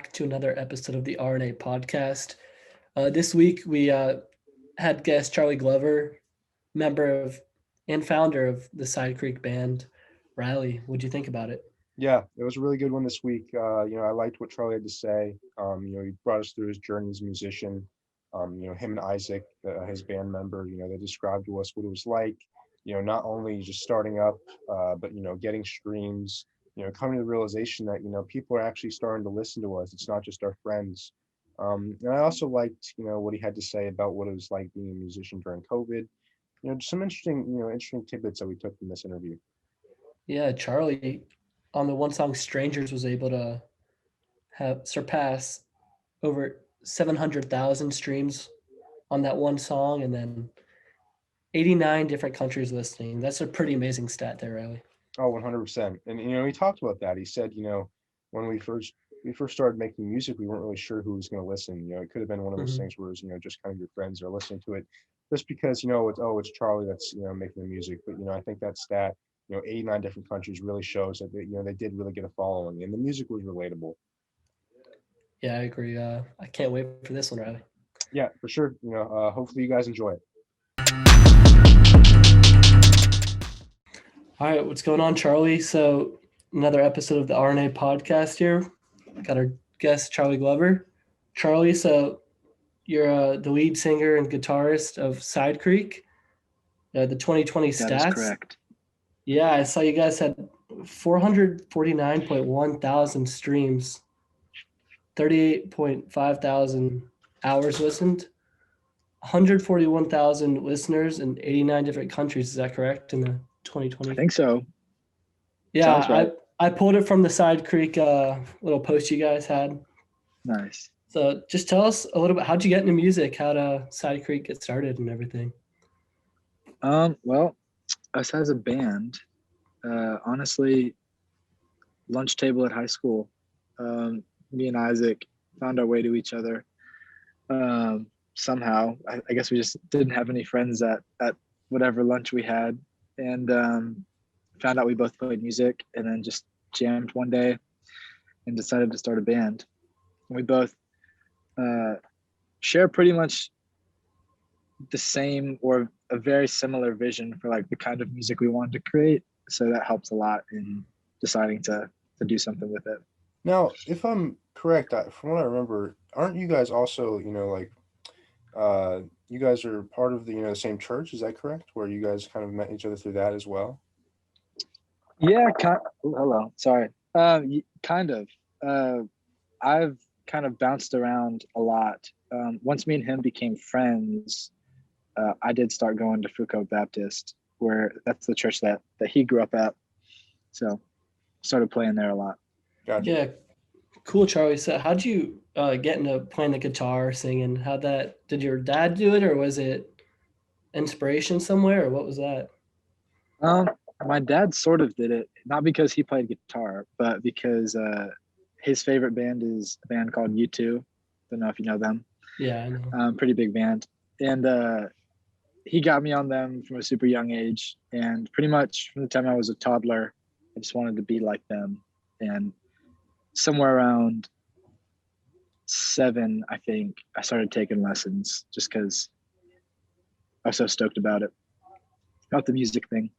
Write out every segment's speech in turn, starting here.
back to another episode of the RNA podcast. This week we had guest Charlie Glover, member of and founder of the Sidecreek band. Riley, what'd you think about it? Yeah, it was a really good one this week. I liked what Charlie had to say. He brought us through his journey as a musician. Him and Isaac, his band member, they described to us what it was like, not only just starting up, but, getting streams, coming to the realization that, people are actually starting to listen to us. It's not just our friends. And I also liked, what he had to say about what it was like being a musician during COVID. Some interesting tidbits that we took from this interview. Yeah, Charlie on the one song "Strangers" was able to have surpass over 700,000 streams on that one song, and then 89 different countries listening. That's a pretty amazing stat there, Riley. Oh, 100%. And he talked about that. He said, when we first started making music, we weren't really sure who was going to listen. It could have been one of those things where it's, just kind of your friends are listening to it, just because it's Charlie that's making the music. But I think that stat, 89 different countries really shows that they did really get a following, and the music was relatable. Yeah, I agree. I can't wait for this one, Riley. Yeah, for sure. Hopefully you guys enjoy it. All right, what's going on, Charlie? So another episode of the RNA podcast here. Got our guest Charlie Glover. Charlie, so you're the lead singer and guitarist of Sidecreek. The 2020 stats. That is correct. Yeah, I saw you guys had 449.1 thousand streams, 38.5 thousand hours listened, 141,000 listeners in 89 different countries. Is that correct in the 2020? I think so. Yeah, right. I pulled it from the Sidecreek little post you guys had. Nice. So just tell us a little bit, how'd you get into music? How'd Sidecreek get started and everything? Well, us as a band, honestly, lunch table at high school, me and Isaac found our way to each other. Somehow, I guess we just didn't have any friends at whatever lunch we had, and found out we both played music, and then just jammed one day and decided to start a band. And we both share pretty much the same or a very similar vision for like the kind of music we wanted to create. So that helps a lot in deciding to do something with it. Now, if I'm correct, from what I remember, aren't you guys also, you guys are part of the same church? Is that correct? Where you guys kind of met each other through that as well? Yeah. Hello. Sorry. Kind of. I've kind of bounced around a lot. Once me and him became friends, I did start going to Foucault Baptist, where that's the church that he grew up at. So started playing there a lot. Gotcha. Yeah, cool, Charlie. So how'd you get into playing the guitar, singing? Did your dad do it, or was it inspiration somewhere, or what was that? My dad sort of did it, not because he played guitar, but because his favorite band is a band called U2. Don't know if you know them. Yeah, I know. Pretty big band. And he got me on them from a super young age. And pretty much from the time I was a toddler, I just wanted to be like them. And somewhere around 7, I think, I started taking lessons just because I was so stoked about it, about the music thing.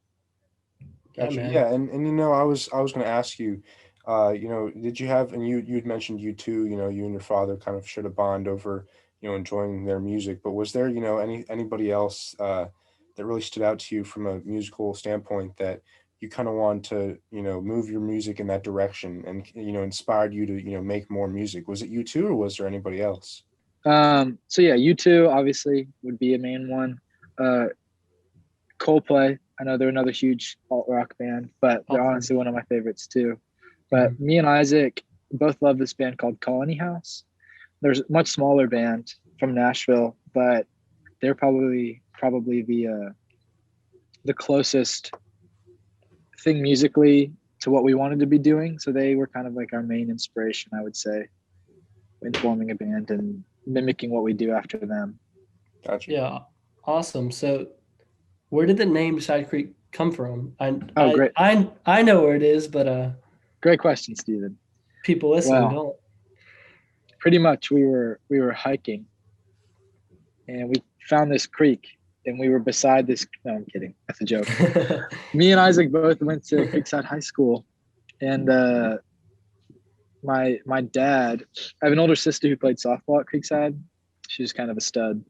Gotcha. Yeah, and I was going to ask you, did you have, and you'd mentioned U2, you and your father kind of shared a bond over, enjoying their music, but was there, anybody else that really stood out to you from a musical standpoint that you kind of wanted to, move your music in that direction and, inspired you to, make more music? Was it U2 or was there anybody else? So yeah, U2 obviously would be a main one. Coldplay, I know they're another huge alt rock band, but they're honestly one of my favorites too. But me and Isaac both love this band called Colony House. There's a much smaller band from Nashville, but they're probably the closest thing musically to what we wanted to be doing. So they were kind of like our main inspiration, I would say, in forming a band and mimicking what we do after them. Gotcha. Yeah, awesome. So where did the name Sidecreek come from? Great. I know where it is, but great question, Steven. People listening don't. pretty much we were hiking, and we found this creek, and we were beside this. No, I'm kidding. That's a joke. Me and Isaac both went to Creekside High School, and my dad. I have an older sister who played softball at Creekside. She was kind of a stud,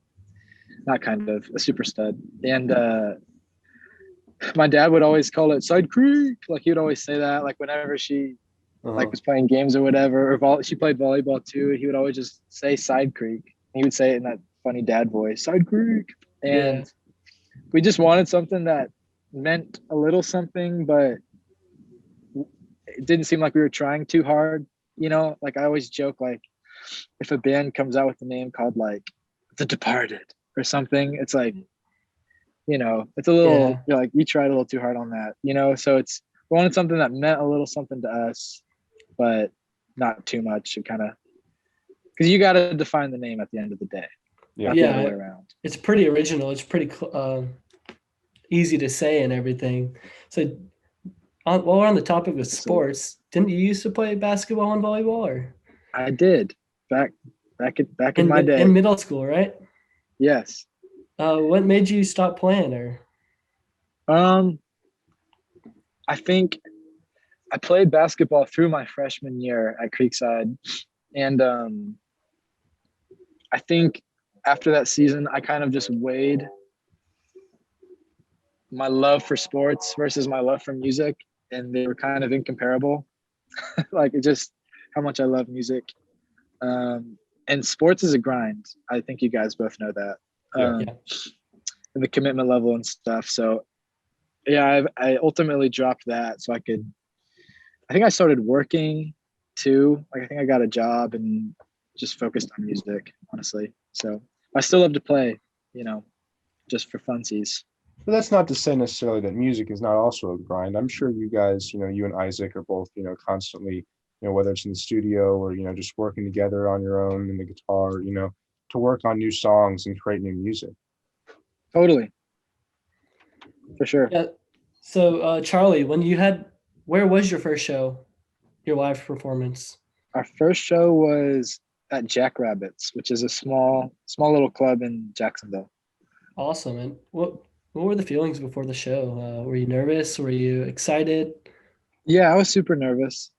not kind of a super stud, and my dad would always call it Sidecreek. Like he would always say that, like whenever she like was playing games or whatever, or she played volleyball too. He would always just say Sidecreek. He would say it in that funny dad voice, Sidecreek. And we just wanted something that meant a little something, but it didn't seem like we were trying too hard. You know, like I always joke, like if a band comes out with a name called like The Departed or something, it's like, you know, it's a little, you're like, you tried a little too hard on that, you know? So we wanted something that meant a little something to us, but not too much. It kind of, because you got to define the name at the end of the day. Yeah. The other way around. It's pretty original. It's pretty easy to say and everything. So while we're on the topic of sports, didn't you used to play basketball and volleyball? Or I did back in my day. In middle school, right? Yes. What made you stop playing? Or I think I played basketball through my freshman year at Creekside, and I think after that season, I kind of just weighed my love for sports versus my love for music, and they were kind of incomparable. Like it just how much I love music, and sports is a grind. I think you guys both know that. And the commitment level and stuff. So yeah, I ultimately dropped that so I think I started working too. Like I think I got a job and just focused on music, honestly. So I still love to play, you know, just for funsies. But that's not to say necessarily that music is not also a grind. I'm sure you guys, you know, you and Isaac are both, you know, constantly, you know, whether it's in the studio or, you know, just working together on your own in the guitar, you know, to work on new songs and create new music. Totally. For sure. Yeah. So Charlie, where was your first show, your live performance? Our first show was at Jackrabbits, which is a small little club in Jacksonville. Awesome. And what were the feelings before the show? Were you nervous? Were you excited? Yeah, I was super nervous.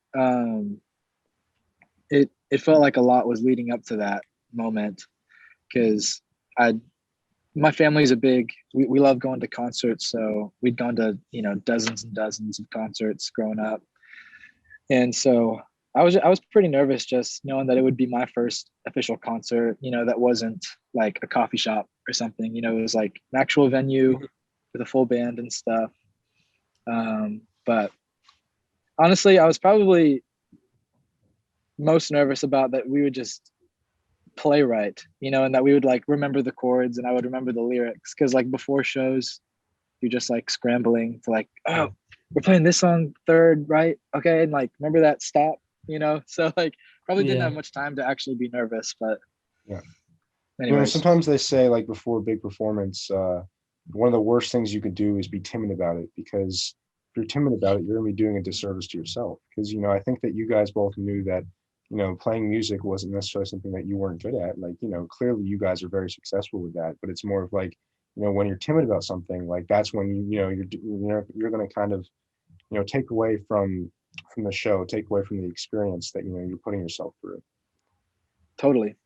It felt like a lot was leading up to that moment because my family's we love going to concerts. So we'd gone to, you know, dozens and dozens of concerts growing up. And so I was pretty nervous just knowing that it would be my first official concert, you know, that wasn't like a coffee shop or something, you know, it was like an actual venue with a full band and stuff. But honestly, I was probably most nervous about that we would just play right, you know, and that we would like remember the chords and I would remember the lyrics. Cause like before shows, you're just like scrambling to like, oh, we're playing this song third, right? Okay. And like, remember that stop, you know? So like probably didn't have much time to actually be nervous, but anyways. You know, sometimes they say like before a big performance, one of the worst things you could do is be timid about it, because if you're timid about it, you're gonna be doing a disservice to yourself. Because, you know, I think that you guys both knew that, you know, playing music wasn't necessarily something that you weren't good at. Like, you know, clearly you guys are very successful with that, but it's more of like, you know, when you're timid about something, like that's when you're going to kind of, you know, take away from the show, take away from the experience that, you know, you're putting yourself through. Totally.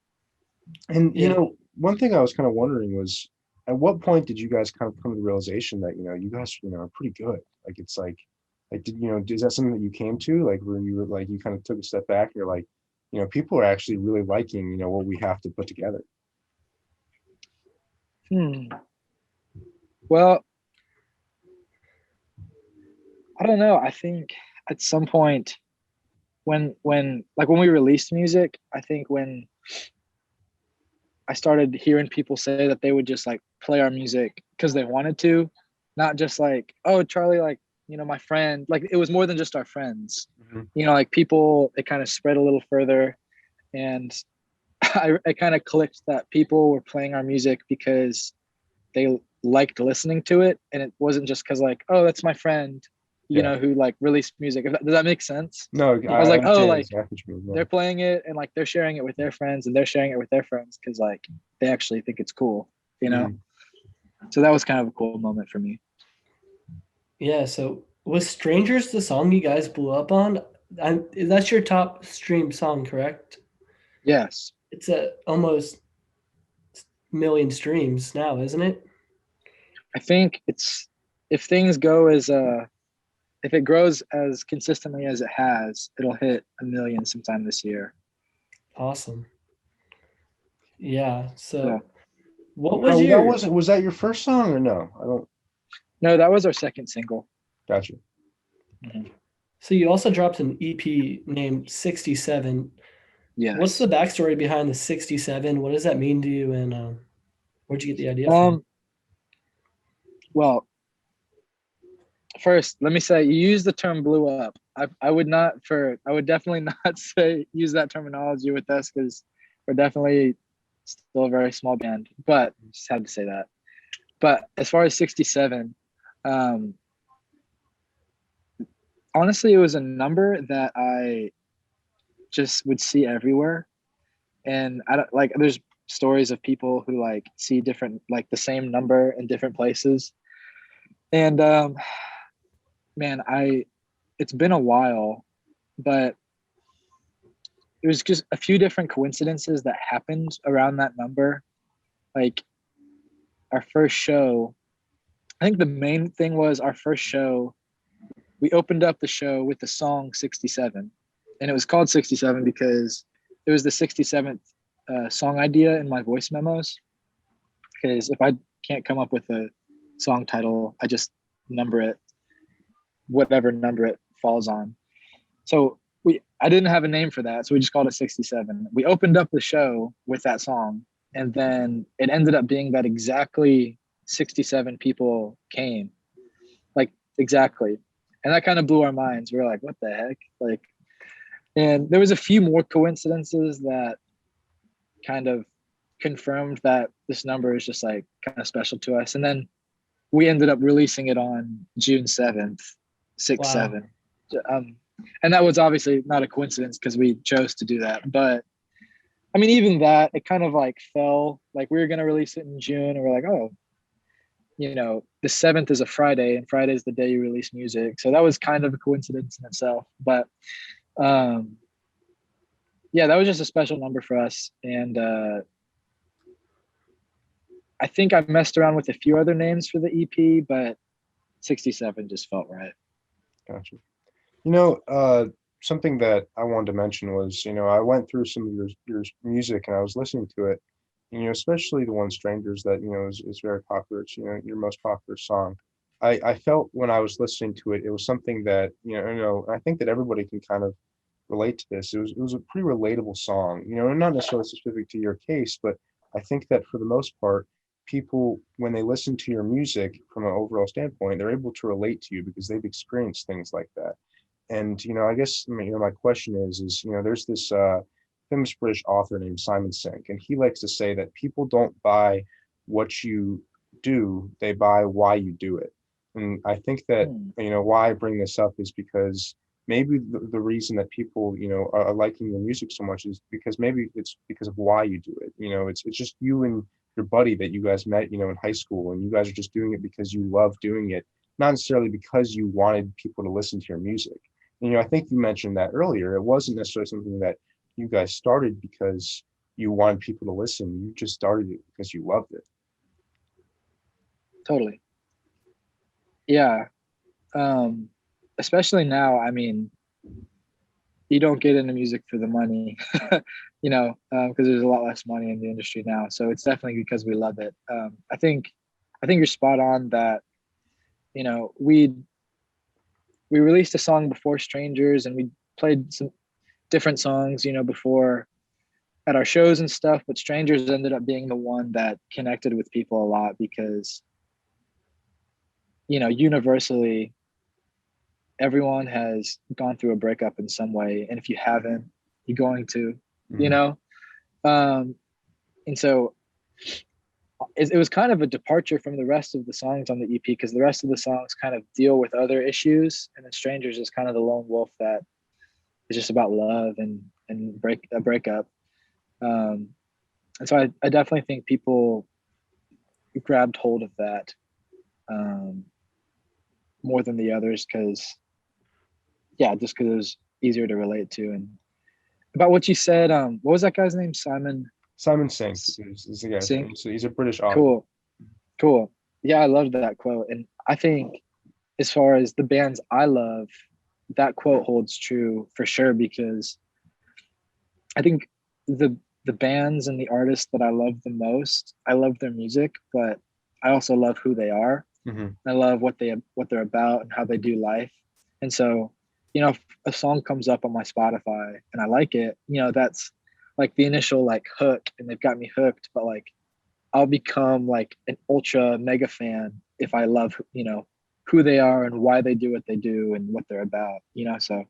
And, you know, one thing I was kind of wondering was, at what point did you guys kind of come to the realization that, you know, you guys, you know, are pretty good? Like, it's like, did, you know, is that something that you came to, like, where you were like, you kind of took a step back and you're like, you know, people are actually really liking, you know, what we have to put together? Well, I don't know. I think at some point when we released music, I think when I started hearing people say that they would just like play our music because they wanted to, not just like, oh, Charlie, like, you know, my friend, like it was more than just our friends, you know, like people, it kind of spread a little further. And I kind of clicked that people were playing our music because they liked listening to it. And it wasn't just because like, oh, that's my friend. you Yeah. know, who like released music. Does that make sense? No, I was like, oh, understand like exactly what you mean. they're playing it and like they're sharing it with their friends and they're sharing it with their friends because like they actually think it's cool, you know? Mhm. So that was kind of a cool moment for me. Yeah, so was Strangers the song you guys blew up on? That's your top stream song, correct? Yes. It's at almost million streams now, isn't it? I think it's if things go as if it grows as consistently as it has, it'll hit 1 million sometime this year. Awesome. Yeah. So So what was Oh, that your wasn't, was that your first song or no? I don't, no, that was our second single. gotcha. so you also dropped an EP named 67. What's Yes. the backstory behind the 67? What does that mean to you and where'd you get the idea from? Well, first, let me say you use the term blew up. I would definitely not say use that terminology with us because we're definitely still a very small band, but just had to say that. But as far as 67, honestly, it was a number that I just would see everywhere. And I don't like there's stories of people who like see different like the same number in different places. And man, it's been a while, but it was just a few different coincidences that happened around that number. Like our first show, I think the main thing was our first show, we opened up the show with the song 67. And it was called 67 because it was the 67th song idea in my voice memos. Because if I can't come up with a song title, I just number it, whatever number it falls on. So I didn't have a name for that, so we just called it 67. We opened up the show with that song, and then it ended up being that exactly 67 people came, like exactly, and that kind of blew our minds. We were like, "What the heck?" Like, and there was a few more coincidences that kind of confirmed that this number is just like kind of special to us, and then we ended up releasing it on June 7th, 6/7. Wow. And that was obviously not a coincidence because we chose to do that. But I mean, even that, it kind of like fell. Like we were going to release it in June, and we're like, oh, you know, the 7th is a Friday, and Friday is the day you release music. So that was kind of a coincidence in itself. But yeah, that was just a special number for us. And I think I messed around with a few other names for the EP, but 67 just felt right. Gotcha. Something that I wanted to mention was, I went through some of your music and I was listening to it, and, especially the one Strangers that, is very popular. It's, your most popular song. I felt when I was listening to it, it was something that, I think that everybody can kind of relate to this. It was a pretty relatable song, not necessarily specific to your case, but I think that for the most part, people, when they listen to your music from an overall standpoint, they're able to relate to you because they've experienced things like that. And, I guess, my question is, there's this famous British author named Simon Sink, and he likes to say that people don't buy what you do, they buy why you do it. And I think that, why I bring this up is because maybe the reason that people, are liking your music so much is because maybe it's because of why you do it. It's just you and your buddy that you guys met, in high school, and you guys are just doing it because you love doing it, not necessarily because you wanted people to listen to your music. I think you mentioned that earlier. It wasn't necessarily something that you guys started because you wanted people to listen. You just started it because you loved it. Totally. Yeah. Especially now, I mean, you don't get into music for the money, because there's a lot less money in the industry now. So it's definitely because we love it. I think you're spot on that, we released a song before Strangers and we played some different songs, before at our shows and stuff, but Strangers ended up being the one that connected with people a lot because, universally, everyone has gone through a breakup in some way. And if you haven't, you're going to, Mhm. and so it was kind of a departure from the rest of the songs on the EP, because the rest of the songs kind of deal with other issues, and then Strangers is kind of the lone wolf that is just about love and a breakup. And so I definitely think people grabbed hold of that more than the others, because just because it was easier to relate to. And about what you said, what was that guy's name? Simon Sink is the guy's Sink? name. So he's a British author. Cool. Yeah, I love that quote. And I think as far as the bands I love, that quote holds true for sure, because I think the bands and the artists that I love the most, I love their music, but I also love who they are. Mm-hmm. I love what they're about and how they do life. And so, if a song comes up on my Spotify and I like it, that's like the initial like hook, and they've got me hooked. But like, I'll become like an ultra mega fan if I love, who they are and why they do what they do and what they're about, so.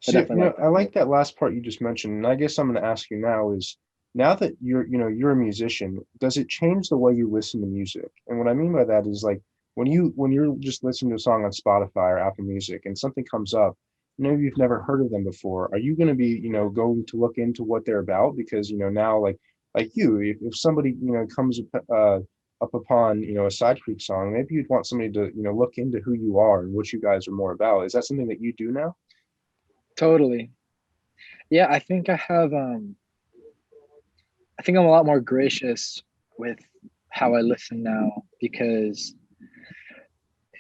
I like that last part you just mentioned. And I guess I'm going to ask you now is, now that you're a musician, does it change the way you listen to music? And what I mean by that is, like, when you're just listening to a song on Spotify or Apple Music and something comes up, maybe you've never heard of them before, are you going to be, going to look into what they're about? Because, now like you, if somebody, comes up upon, a Sidecreek song, maybe you'd want somebody to, look into who you are and what you guys are more about. Is that something that you do now? Totally. Yeah, I think I'm a lot more gracious with how I listen now, because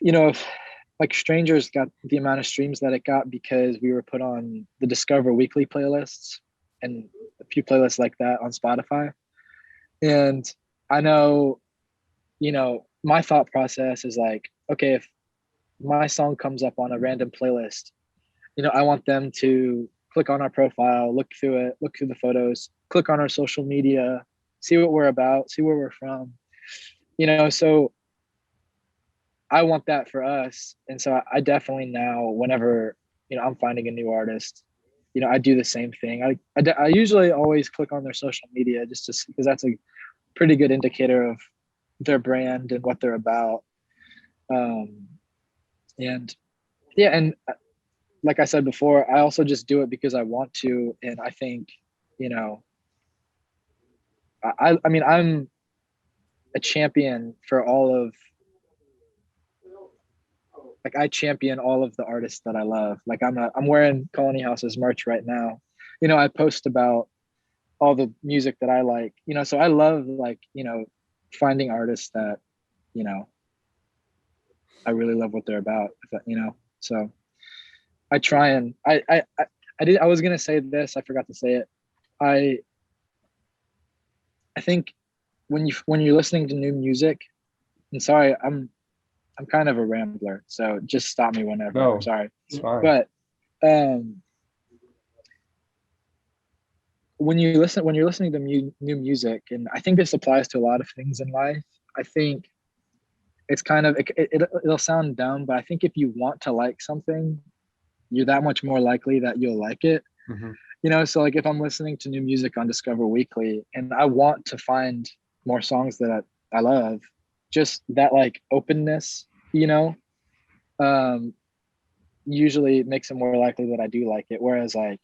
if like Strangers got the amount of streams that it got because we were put on the Discover Weekly playlists and a few playlists like that on Spotify. And I know, my thought process is like, okay, if my song comes up on a random playlist, I want them to click on our profile, look through it, look through the photos, click on our social media, see what we're about, see where we're from, so I want that for us. And so I definitely now, whenever, I'm finding a new artist, I do the same thing. I usually always click on their social media just to see, because that's a pretty good indicator of their brand and what they're about. And like I said before, I also just do it because I want to. And I think, I mean, I'm a champion for I champion all of the artists that I love. Like I'm wearing Colony House's merch right now. I post about all the music that I like, so I love finding artists that, I really love what they're about, so I try and I was going to say this, I forgot to say it. I think when you're listening to new music, and sorry, I'm kind of a rambler, so just stop me whenever. No, I'm sorry. It's fine. But when you're listening to new music, and I think this applies to a lot of things in life, I think it's kind of it'll sound dumb, but I think if you want to like something, you're that much more likely that you'll like it. Mm-hmm. So like if I'm listening to new music on Discover Weekly and I want to find more songs that I love, just that like openness, usually makes it more likely that I do like it. Whereas like,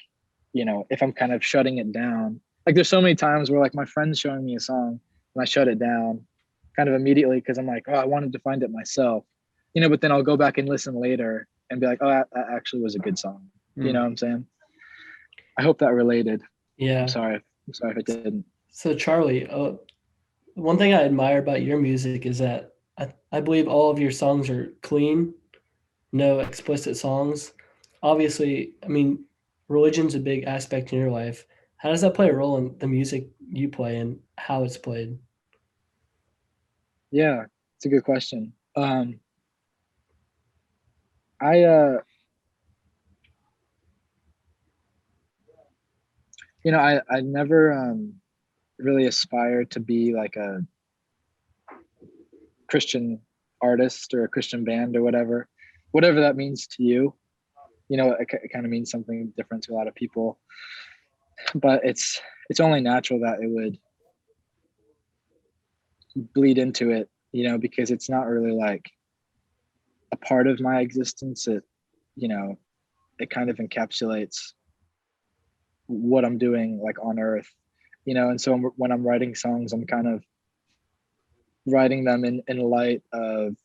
if I'm kind of shutting it down, like there's so many times where like my friend's showing me a song and I shut it down kind of immediately because I'm like, oh, I wanted to find it myself, but then I'll go back and listen later and be like, oh, that actually was a good song. You know what I'm saying? I hope that related. Yeah. I'm sorry if it didn't. So Charlie, one thing I admire about your music is that I believe all of your songs are clean, no explicit songs. Obviously, I mean, religion's a big aspect in your life. How does that play a role in the music you play and how it's played? Yeah, it's a good question. I never really aspired to be like a Christian artist or a Christian band or whatever that means to you. It kind of means something different to a lot of people, but it's only natural that it would bleed into it, you know, because it's not really like a part of my existence. It, you know, it kind of encapsulates what I'm doing like on earth, you know. And so when I'm writing songs, I'm kind of writing them in light of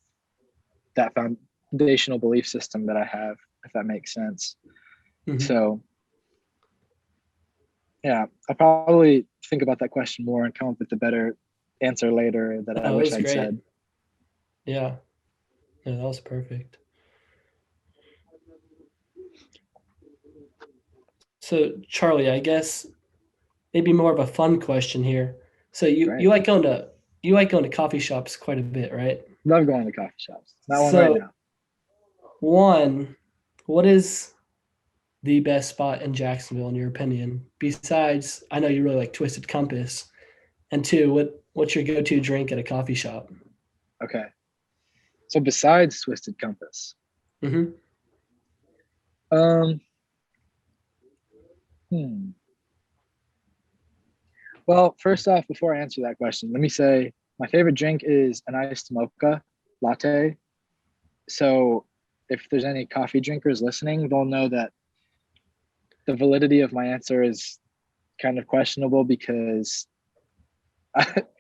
that foundational belief system that I have, if that makes sense. Mhm. So yeah, I'll probably think about that question more and come up with a better answer later that I Oh, it wish was I'd great. said. Yeah. Yeah, that was perfect. So Charlie, I guess maybe more of a fun question here. So you Right. you like going to coffee shops quite a bit, right? Love going to coffee shops. Not one right So now. one, what is the best spot in Jacksonville in your opinion? Besides, I know you really like Twisted Compass. And two, what's your go-to drink at a coffee shop? Okay. So besides Twisted Compass, Mm-hmm. um, hmm. Well, first off, before I answer that question, let me say my favorite drink is an iced mocha latte. So if there's any coffee drinkers listening, they'll know that the validity of my answer is kind of questionable because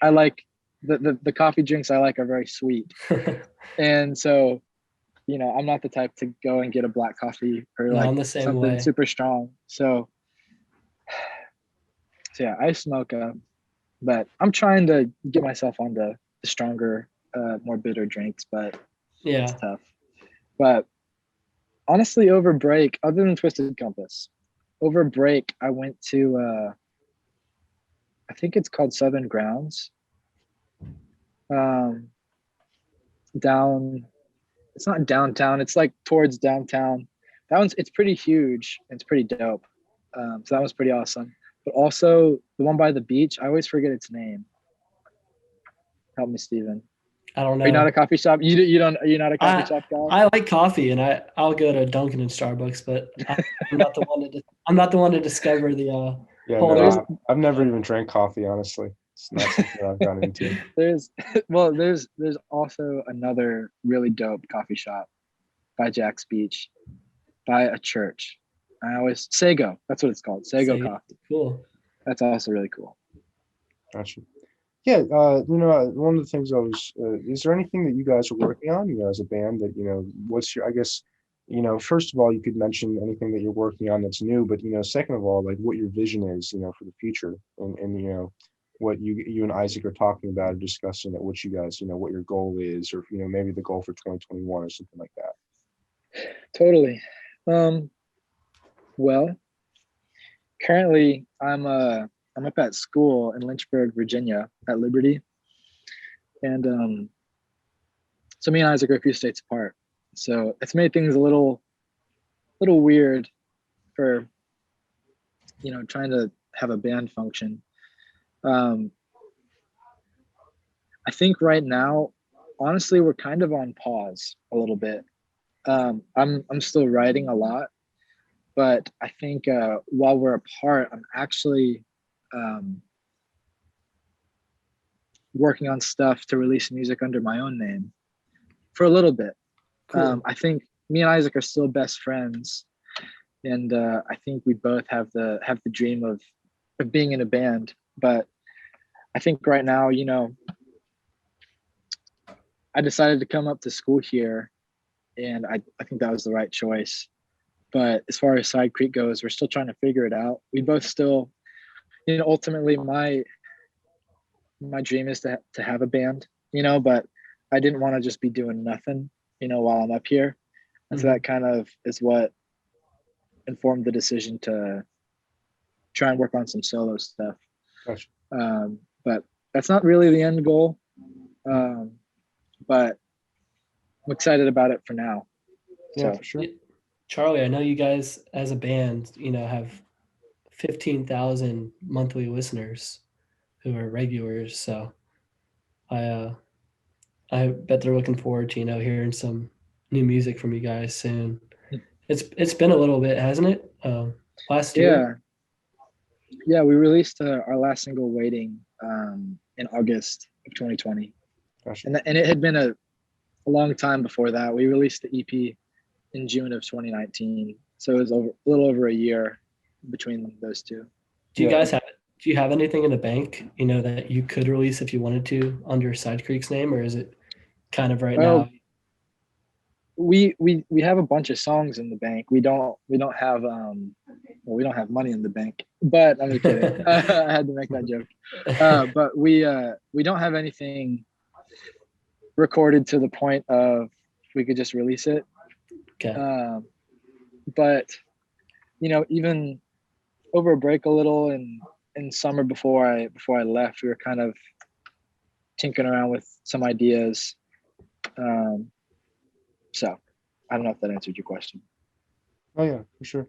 I like the coffee drinks I like are very sweet. And so, you know, I'm not the type to go and get a black coffee or No, like I'm the same something way. super strong. So yeah, iced mocha. But I'm trying to get myself onto the stronger, more bitter drinks, but it's Yeah. tough. But honestly, over break, other than Twisted Compass, over break, I went to, I think it's called Southern Grounds. Um, down, it's not downtown, it's like towards downtown. It's pretty huge. It's pretty dope. So that was pretty awesome. But also the one by the beach, I always forget its name. Help me, Steven. I don't Are you not a know. coffee shop? You don't. You're not a coffee I shop guy. I like coffee and I'll go to Dunkin' and Starbucks, but I'm not the one to discover the Yeah, whole no, There's new. I've never even drank coffee, honestly. It's not something I've gone into. there's well there's also another really dope coffee shop by Jack's Beach by a church. I always Sago. That's what it's called. Sago Say Coffee. cool. That's also really cool. Gotcha. Yeah, one of the things is there anything that you guys are working on, as a band that, what's your, I guess, first of all, you could mention anything that you're working on that's new, but, second of all, like what your vision is, for the future and what you and Isaac are talking about or discussing that, what you guys, what your goal is, or, maybe the goal for 2021 or something like that. Totally. Well, currently I'm up at school in Lynchburg, Virginia, at Liberty, and so me and Isaac are a few states apart. So it's made things a little weird for trying to have a band function. Um, I think right now, honestly, we're kind of on pause a little bit. I'm still writing a lot, but I think while we're apart, I'm actually working on stuff to release music under my own name for a little bit. Cool. I think me and Isaac are still best friends, and I think we both have the dream of being in a band. But I think right now, I decided to come up to school here, and I think that was the right choice. But as far as Sidecreek goes, we're still trying to figure it out. We both still, ultimately my dream is to have a band, but I didn't want to just be doing nothing, while I'm up here. And so that kind of is what informed the decision to try and work on some solo stuff. Gotcha. But that's not really the end goal. But I'm excited about it for now. Yeah, So, for sure. Charlie, I know you guys as a band, have 15,000 monthly listeners who are regulars. So I bet they're looking forward to, hearing some new music from you guys soon. It's been a little bit, hasn't it? Last year? Yeah, we released our last single, Waiting, in August. of 2020. Gotcha. And it had been a long time before that. We released the EP in June of 2019, so it was a little over a year between those two. Do you have anything in the bank, that you could release if you wanted to under Sidecreek's name, or is it kind of right now? We have a bunch of songs in the bank. We don't have we don't have money in the bank, but I'm just kidding. I had to make that joke. But we don't have anything recorded to the point of we could just release it. Okay. But even over a break a little in summer before I left, we were kind of tinkering around with some ideas. So I don't know if that answered your question. Oh yeah, for sure.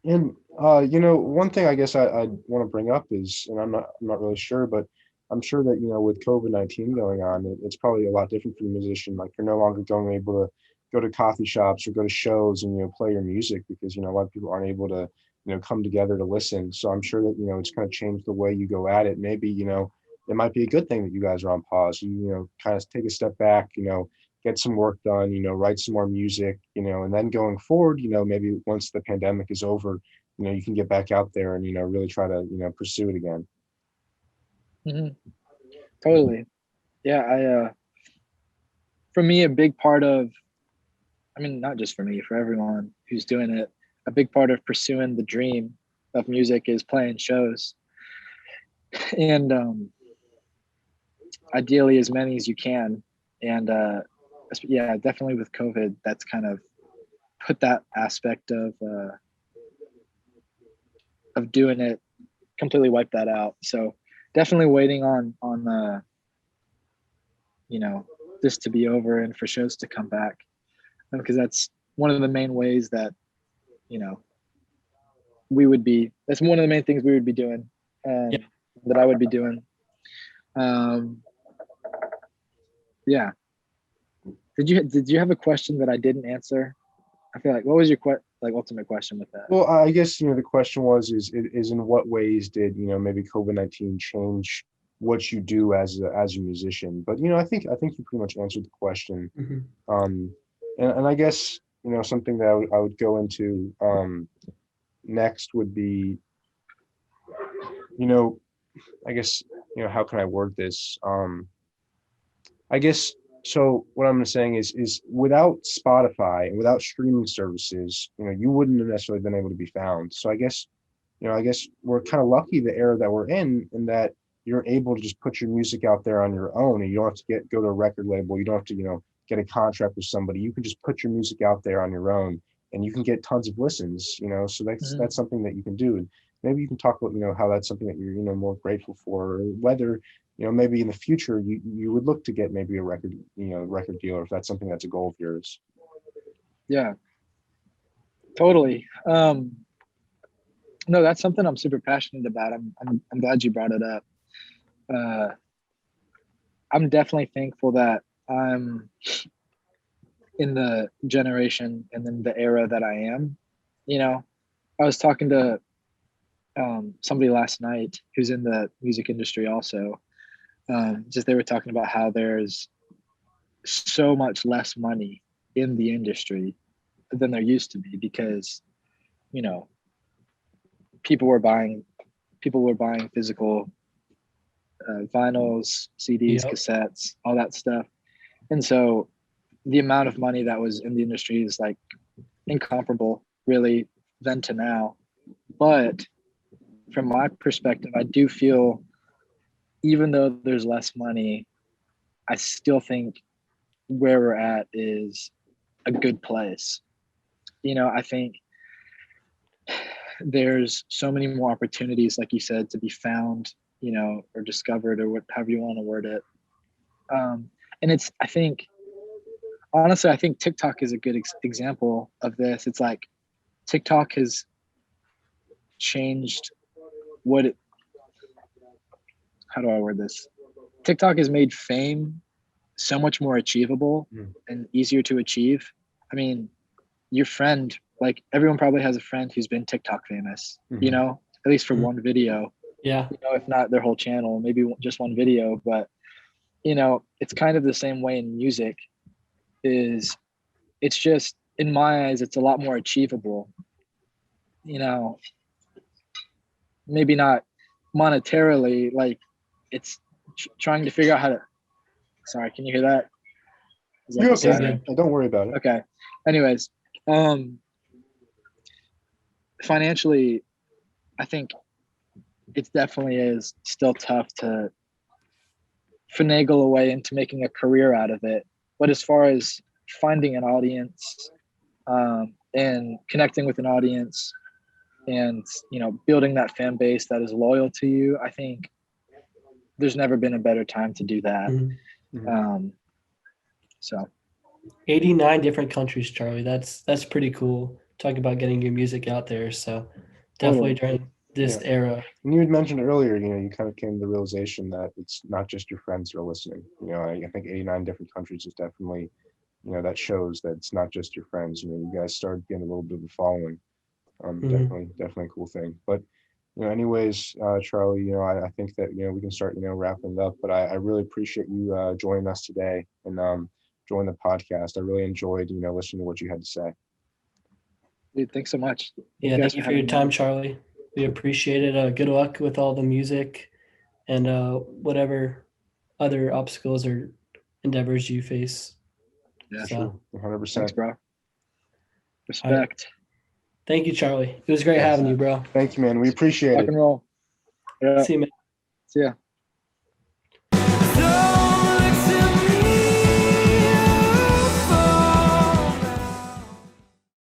And one thing I guess I want to bring up is, and I'm not really sure, but I'm sure that with COVID-19 going on, it's probably a lot different for the musician. Like, you're no longer able to go to coffee shops or go to shows and play your music, because a lot of people aren't able to come together to listen. So I'm sure that it's kind of changed the way you go at it. Maybe it might be a good thing that you guys are on pause. You kind of take a step back, get some work done, write some more music, and then going forward, maybe once the pandemic is over, you can get back out there and really try to pursue it again. Mm-hmm. Totally. Yeah, for me, a big part of, not just for me, for everyone who's doing it, a big part of pursuing the dream of music is playing shows, and ideally as many as you can. And yeah, definitely with COVID, that's kind of put that aspect of doing it, completely wiped that out. So definitely waiting on this to be over and for shows to come back, because that's one of the main ways that that's one of the main things we would be doing, that I would be doing. Yeah. Did you have a question that I didn't answer? I feel like, what was your ultimate question with that? Well, I guess the question was is in what ways did maybe COVID-19 change what you do as a musician? But I think you pretty much answered the question. Mm-hmm. And I guess something that I would go into next would be I guess how can I word this? I guess, so what I'm saying is without Spotify and without streaming services, you wouldn't have necessarily been able to be found. So I guess we're kind of lucky the era that we're in that you're able to just put your music out there on your own, and you don't have to go to a record label. You don't have to get a contract with somebody. You can just put your music out there on your own, and you can get tons of listens. So that's something that you can do. And maybe you can talk about how that's something that you're more grateful for, or whether maybe in the future you would look to get maybe a record deal, or if that's something that's a goal of yours. Yeah, totally. No, that's something I'm super passionate about. I'm glad you brought it up. I'm definitely thankful that I'm in the generation and in the era that I am. I was talking to somebody last night who's in the music industry also. Just they were talking about how there's so much less money in the industry than there used to be, because people were buying physical vinyls, CDs, cassettes, all that stuff. And so the amount of money that was in the industry is like incomparable really then to now. But from my perspective, I do feel, even though there's less money, I still think where we're at is a good place. I think there's so many more opportunities, like you said, to be found, or discovered, or however you want to word it. And honestly, I think TikTok is a good example of this. It's like TikTok has changed how do I word this? TikTok has made fame so much more achievable and easier to achieve. I mean, your friend, like everyone probably has a friend who's been TikTok famous, at least for one video. Yeah. if not their whole channel, maybe just one video. But it's kind of the same way in music. It's just, in my eyes, it's a lot more achievable. Maybe not monetarily, like it's trying to figure out how to. Sorry, can you hear that? Is that You're the okay. siren? Don't worry about it. Okay. Anyways, financially, I think it definitely is still tough to finagle a way into making a career out of it. But as far as finding an audience, and connecting with an audience, and building that fan base that is loyal to you, I think there's never been a better time to do that. Mhm. So 89 different countries, Charlie. That's pretty cool. Talk about getting your music out there. So definitely during this era. And you had mentioned earlier, you kind of came to the realization that it's not just your friends who are listening. I think 89 different countries is definitely, that shows that it's not just your friends. You guys started getting a little bit of a following. Definitely a cool thing. But anyways, Charlie, I think that we can start wrapping it up. But I really appreciate you joining us today and joining the podcast. I really enjoyed listening to what you had to say. dude, thanks so much. Yeah, thank you for your time, Charlie. We appreciate it. Good luck with all the music and whatever other obstacles or endeavors you face. Yeah, so, 100%. Thanks, bro. Respect. Thank you, Charlie. It was great having you, bro. Thank you, man. We appreciate Rock it. and roll. Yeah. See you, man. See ya.